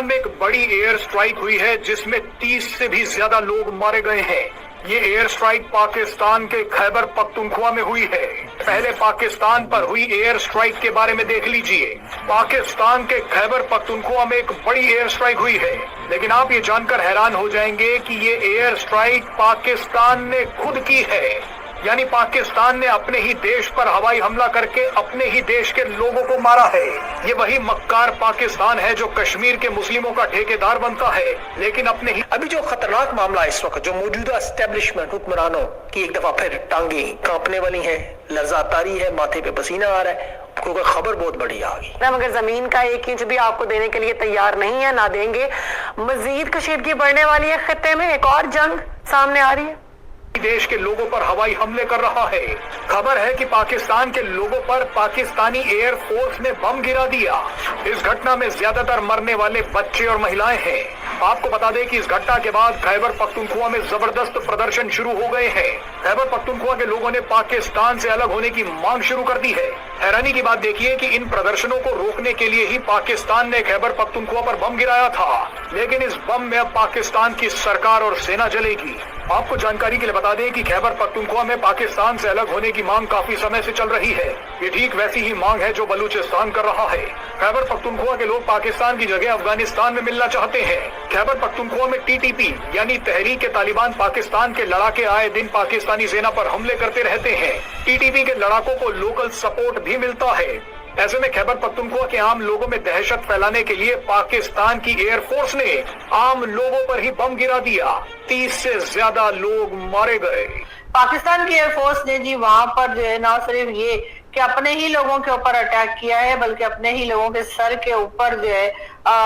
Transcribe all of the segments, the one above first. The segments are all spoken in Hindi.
पाकिस्तान में एक बड़ी एयर स्ट्राइक हुई है जिसमें 30 से भी ज्यादा लोग मारे गए हैं। ये एयर स्ट्राइक पाकिस्तान के खैबर पख्तूनख्वा में हुई है। पहले पाकिस्तान पर हुई एयर स्ट्राइक के बारे में देख लीजिए। पाकिस्तान के खैबर पख्तूनख्वा में एक बड़ी एयर स्ट्राइक हुई है, लेकिन आप ये जानकर हैरान हो जाएंगे कि ये एयर स्ट्राइक पाकिस्तान ने खुद की है। यानी पाकिस्तान ने अपने ही देश पर हवाई हमला करके अपने ही देश के लोगों को मारा है। ये वही मक्कार पाकिस्तान है जो कश्मीर के मुस्लिमों का ठेकेदार बनता है, लेकिन अपने ही। अभी जो खतरनाक मामला इस वक्त जो मौजूदा एस्टेब्लिशमेंट हुक्मरानों की एक दफा फिर टांगे कांपने वाली है, लर्जा तारी है, माथे पे पसीना आ रहा है, क्योंकि खबर बहुत बड़ी आ गई। मगर जमीन का 1 इंच भी आपको देने के लिए तैयार नहीं है, ना देंगे। मजीद कशीदगी बढ़ने वाली है। खित्ते में एक और जंग सामने आ रही है। देश के लोगों पर हवाई हमले कर रहा है। खबर है कि पाकिस्तान के लोगों पर पाकिस्तानी एयर फोर्स ने बम गिरा दिया। इस घटना में ज्यादातर मरने वाले बच्चे और महिलाएं हैं। आपको बता दें कि इस घटना के बाद खैबर पख्तूनख्वा में जबरदस्त प्रदर्शन शुरू हो गए हैं। खैबर पख्तूनख्वा के लोगों ने पाकिस्तान से अलग होने की मांग शुरू कर दी है। हैरानी की बात देखिए कि इन प्रदर्शनों को रोकने के लिए ही पाकिस्तान ने खैबर पख्तूनख्वा पर बम गिराया था, लेकिन इस बम में अब पाकिस्तान की सरकार और सेना जलेगी। आपको जानकारी के लिए बता दें कि खैबर पख्तूनख्वा में पाकिस्तान से अलग होने की मांग काफी समय से चल रही है। ये ठीक वैसी ही मांग है जो बलूचिस्तान कर रहा है। खैबर पख्तूनख्वा के लोग पाकिस्तान की जगह अफगानिस्तान में मिलना चाहते हैं। खैबर पख्तूनख्वा में टीटीपी यानी तहरीक तालिबान पाकिस्तान के लड़ाके आए दिन पाकिस्तानी सेना पर हमले करते रहते हैं। टीटीपी के लड़ाकों को लोकल सपोर्ट भी मिलता है। ऐसे में खैबर पख्तूनख्वा के आम लोगों में दहशत फैलाने के लिए पाकिस्तान की एयरफोर्स ने आम लोगों पर ही बम गिरा दिया। 30 से ज्यादा लोग मारे गए। पाकिस्तान की एयरफोर्स ने जी वहां पर जो है ना सिर्फ ये कि अपने ही लोगों के ऊपर अटैक किया है, बल्कि अपने ही लोगों के सर के ऊपर जो है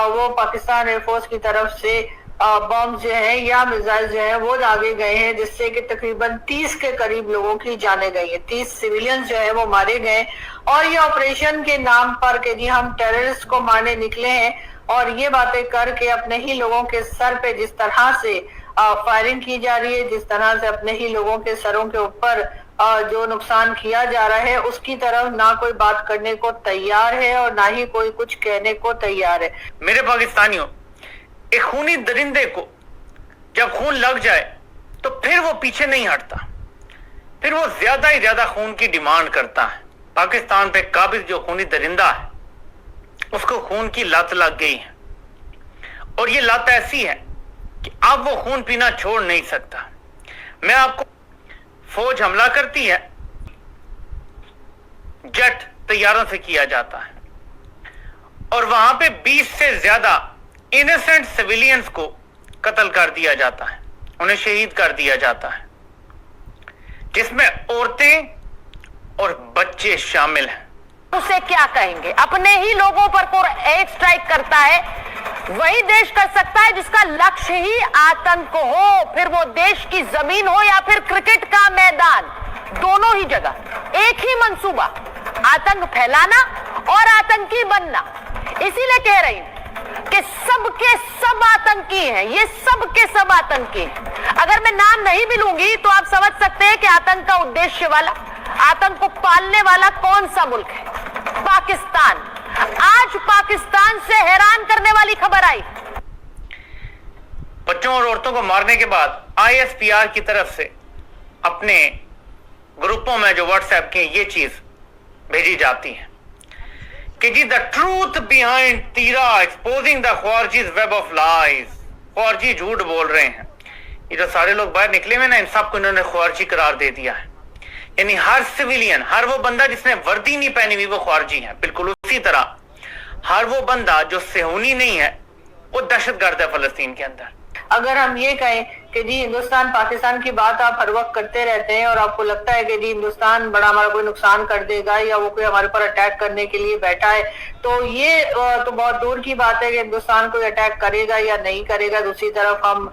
वो पाकिस्तान एयरफोर्स की तरफ से बम जो है या मिसाइल जो है वो दागे गए हैं, जिससे कि तकरीबन 30 के करीब लोगों की जाने गई है। 30 सिविलियन जो है वो मारे गए। और ये ऑपरेशन के नाम पर कि जी हम टेररिस्ट को मारने निकले हैं, और ये बातें करके अपने ही लोगों के सर पे जिस तरह से फायरिंग की जा रही है, जिस तरह से अपने ही लोगों के सरों के ऊपर जो नुकसान किया जा रहा है, उसकी तरफ ना कोई बात करने को तैयार है और ना ही कोई कुछ कहने को तैयार है। मेरे पाकिस्तानियों, एक खूनी दरिंदे को जब खून लग जाए तो फिर वो पीछे नहीं हटता, फिर वो ज्यादा ही ज्यादा खून की डिमांड करता है। पाकिस्तान पे काबिज जो खूनी दरिंदा है उसको खून की लत लग गई है, और ये लत ऐसी है कि अब वो खून पीना छोड़ नहीं सकता। मैं आपको, फौज हमला करती है, जेट तैयारों से किया जाता है, और वहां पे 20 से ज्यादा इनोसेंट सिविलियंस को कत्ल कर दिया जाता है, उन्हें शहीद कर दिया जाता है, जिसमें औरतें और बच्चे शामिल हैं। उसे क्या कहेंगे? अपने ही लोगों पर कोई एयर स्ट्राइक करता है, वही देश कर सकता है जिसका लक्ष्य ही आतंक हो, फिर वो देश की जमीन हो या फिर क्रिकेट का मैदान, दोनों ही जगह एक ही मंसूबा, आतंक फैलाना और आतंकी बनना। इसीलिए कह रही हूं कि सबके सब आतंकी हैं, ये सबके सब आतंकी हैं। अगर मैं नाम नहीं भी लूंगी तो आप समझ सकते हैं कि आतंक का उद्देश्य वाला, आतंक को पालने वाला कौन सा मुल्क है? पाकिस्तान। आज पाकिस्तान से हैरान करने वाली खबर आई। बच्चों और औरतों को मारने के बाद ISPR की तरफ से अपने ग्रुपों में जो व्हाट्सएप के ये चीज भेजी जाती है कि जी the truth behind Tirah exposing the ख्वारजीज वेब ऑफ लाइज। ख्वारजी झूठ बोल रहे हैं। ये जो सारे लोग बाहर निकले हुए ना, इन सबको इन्होंने ख्वारजी करार दे दिया है। यानी हर सिविलियन, हर वो बंदा जिसने वर्दी नहीं पहनी हुई वो ख्वारजी है। बिल्कुल उसी तरह हर वो बंदा जो सेहूनी नहीं है वो दहशतगर्द है फलस्तीन के अंदर। अगर हम ये कहें कि जी हिंदुस्तान पाकिस्तान की बात आप हर वक्त करते रहते हैं और आपको लगता है कि जी हिंदुस्तान बड़ा हमारा कोई नुकसान कर देगा या वो कोई हमारे पर अटैक करने के लिए बैठा है, तो ये तो बहुत दूर की बात है कि हिंदुस्तान कोई अटैक करेगा या नहीं करेगा। दूसरी तरफ हम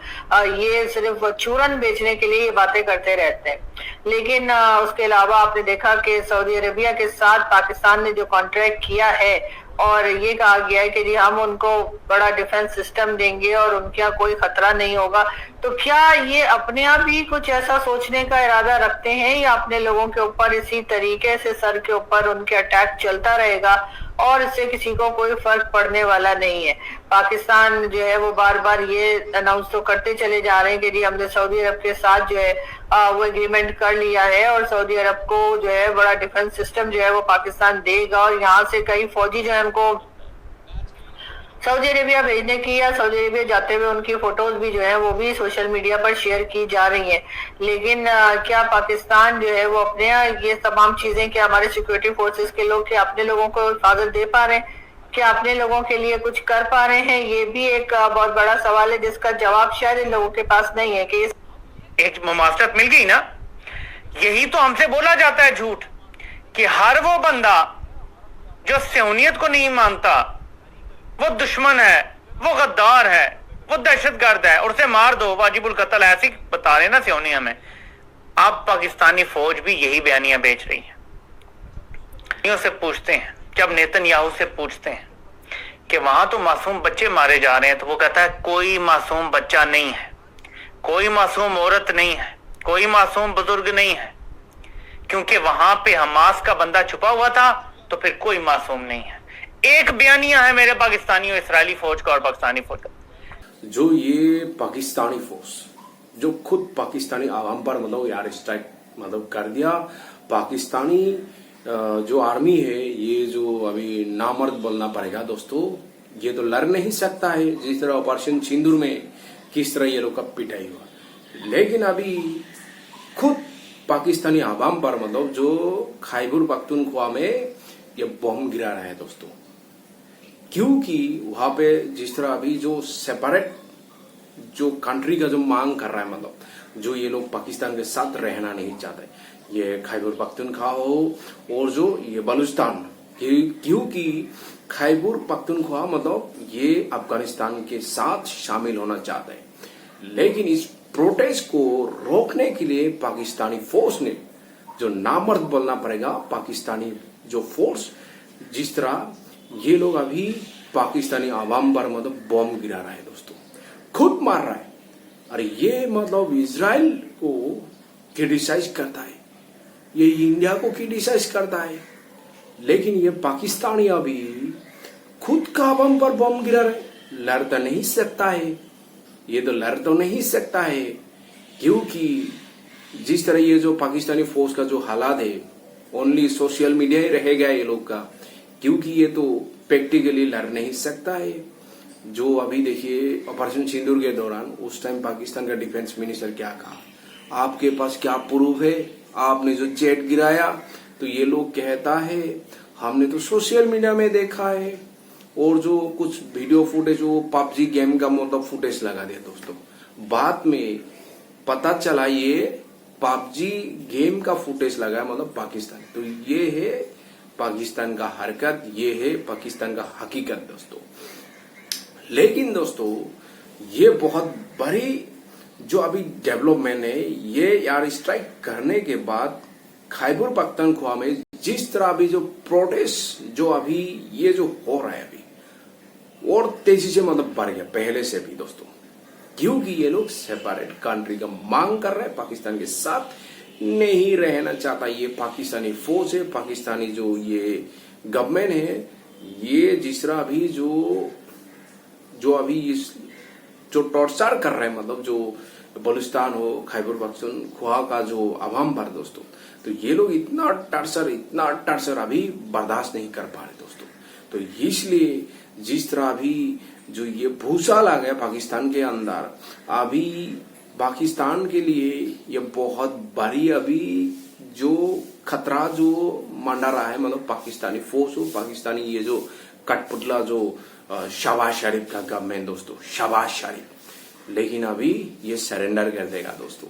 ये सिर्फ चूरन बेचने के लिए ये बातें करते रहते हैं। लेकिन उसके अलावा आपने देखा कि सऊदी अरेबिया के साथ पाकिस्तान ने जो कॉन्ट्रैक्ट किया है और ये कहा गया है कि जी हम उनको बड़ा डिफेंस सिस्टम देंगे और उनका कोई खतरा नहीं होगा, तो क्या ये अपने आप ही कुछ ऐसा सोचने का इरादा रखते हैं या अपने लोगों के ऊपर इसी तरीके से सर के ऊपर उनके अटैक चलता रहेगा और इससे किसी को कोई फर्क पड़ने वाला नहीं है। पाकिस्तान जो है वो बार बार ये अनाउंस तो करते चले जा रहे हैं कि जी हमने सऊदी अरब के साथ जो है वो एग्रीमेंट कर लिया है और सऊदी अरब को जो है बड़ा डिफेंस सिस्टम जो है वो पाकिस्तान देगा और यहाँ से कई फौजी जो है उनको सऊदी अरेबिया भेजने की या सऊदी अरेबिया जाते हुए उनकी फोटोज भी जो है वो भी सोशल मीडिया पर शेयर की जा रही हैं। लेकिन क्या पाकिस्तान जो है वो अपने ये तमाम चीजें क्या हमारे सिक्योरिटी फोर्सेस के लोग क्या अपने लोगों को हिफाजत दे पा रहे हैं, क्या अपने लोगों के लिए कुछ कर पा रहे हैं? ये भी एक बहुत बड़ा सवाल है जिसका जवाब शायद इन लोगों के पास नहीं है कि एक मुमासलत मिल गई ना। यही तो हमसे बोला जाता है झूठ कि हर वो बंदा जो सहूनियत को नहीं मानता वो दुश्मन है, वो गद्दार है, वो दहशतगर्द है और उसे मार दो, वाजिबुल कत्ल, ऐसी बता रहे ना सहूनिया में। अब पाकिस्तानी फौज भी यही बयानियां बेच रही है। से पूछते हैं, जब नेतन्याहू से पूछते हैं कि वहां तो मासूम बच्चे मारे जा रहे हैं, तो वो कहता है कोई मासूम बच्चा नहीं है, कोई मासूम औरत नहीं है, कोई मासूम बुजुर्ग नहीं है, क्योंकि वहां पे हमास का बंदा छुपा हुआ था, तो फिर कोई मासूम नहीं है। एक बयानिया है मेरे पाकिस्तानी और इस्राएली फौज का और पाकिस्तानी फौज का। जो ये पाकिस्तानी फौज जो खुद पाकिस्तानी आवाम पर मतलब यार स्ट्राइक मतलब कर दिया, पाकिस्तानी जो आर्मी है ये जो अभी नामर्द बोलना पड़ेगा दोस्तों, ये तो लड़ नहीं सकता है। जिस तरह ऑपरेशन सिंदूर में किस तरह ये लोग का पिटाई हुआ, लेकिन अभी खुद पाकिस्तानी आवाम पर मतलब जो खैबर पख्तूनख्वा में ये बम गिरा रहा है दोस्तों, क्योंकि वहां पे जिस तरह अभी जो सेपरेट जो कंट्री का जो मांग कर रहा है, मतलब जो ये लोग पाकिस्तान के साथ रहना नहीं चाहते, ये खैबर पख्तूनख्वा हो और जो ये बलूचिस्तान, क्योंकि खैबर पख्तूनख्वा मतलब ये अफगानिस्तान के साथ शामिल होना चाहते हैं। लेकिन इस प्रोटेस्ट को रोकने के लिए पाकिस्तानी फोर्स ने जो नामर्द बोलना पड़ेगा, पाकिस्तानी जो फोर्स जिस तरह ये लोग अभी पाकिस्तानी आवाम पर मतलब बम गिरा रहा है दोस्तों, खुद मार रहा है। अरे ये मतलब इजराइल को क्रिटिसाइज करता है, ये इंडिया को क्रिटिसाइज करता है, लेकिन ये पाकिस्तानी अभी खुद का आवाम पर बम गिरा रहा है। लड़ तो नहीं सकता है, ये तो लड़ तो नहीं सकता है, क्योंकि जिस तरह ये जो पाकिस्तानी फोर्स का जो हालात है, ओनली सोशल मीडिया ही रहेगा ये लोग का, क्योंकि ये तो प्रैक्टिकली लड़ नहीं सकता है। जो अभी देखिए ऑपरेशन सिंदूर के दौरान उस टाइम पाकिस्तान का डिफेंस मिनिस्टर क्या कहा, आपके पास क्या प्रूफ है, आपने जो जेट गिराया, तो ये लोग कहता है हमने तो सोशल मीडिया में देखा है, और जो कुछ वीडियो फुटेज वो पबजी गेम का मतलब फुटेज लगा दिया दोस्तों। बाद में पता चला ये पबजी गेम का फुटेज लगा मतलब पाकिस्तान। तो ये है पाकिस्तान का हरकत, ये है पाकिस्तान का हकीकत दोस्तों। लेकिन दोस्तों ये बहुत बड़ी जो अभी डेवलपमेंट है, ये एयर स्ट्राइक करने के बाद खैबर पख्तूनख्वा में जिस तरह अभी जो प्रोटेस्ट जो अभी ये जो हो रहा है अभी और तेजी से मतलब बढ़ गया पहले से भी दोस्तों, क्योंकि ये लोग सेपरेट कंट्री का मांग कर रहे हैं, पाकिस्तान के साथ नहीं रहना चाहता ये पाकिस्तानी फौज है, पाकिस्तानी जो ये गवर्नमेंट है, ये जिस तरह अभी जो अभी इस जो टॉर्चर कर रहे हैं मतलब जो बलूचिस्तान हो, खैबर पख्तूनख्वा का जो अवाम पर दोस्तों, तो ये लोग इतना टर्चर अभी बर्दाश्त नहीं कर पा रहे दोस्तों। तो इसलिए जिस तरह अभी जो ये भूसाल आ गया पाकिस्तान के अंदर, अभी पाकिस्तान के लिए ये बहुत बड़ी अभी जो खतरा जो मंडरा रहा है, मतलब पाकिस्तानी फोर्स हो, पाकिस्तानी ये जो कठपुतला जो शहबाज शरीफ का गवर्नमेंट दोस्तों, शहबाज शरीफ, लेकिन अभी ये सरेंडर कर देगा दोस्तों।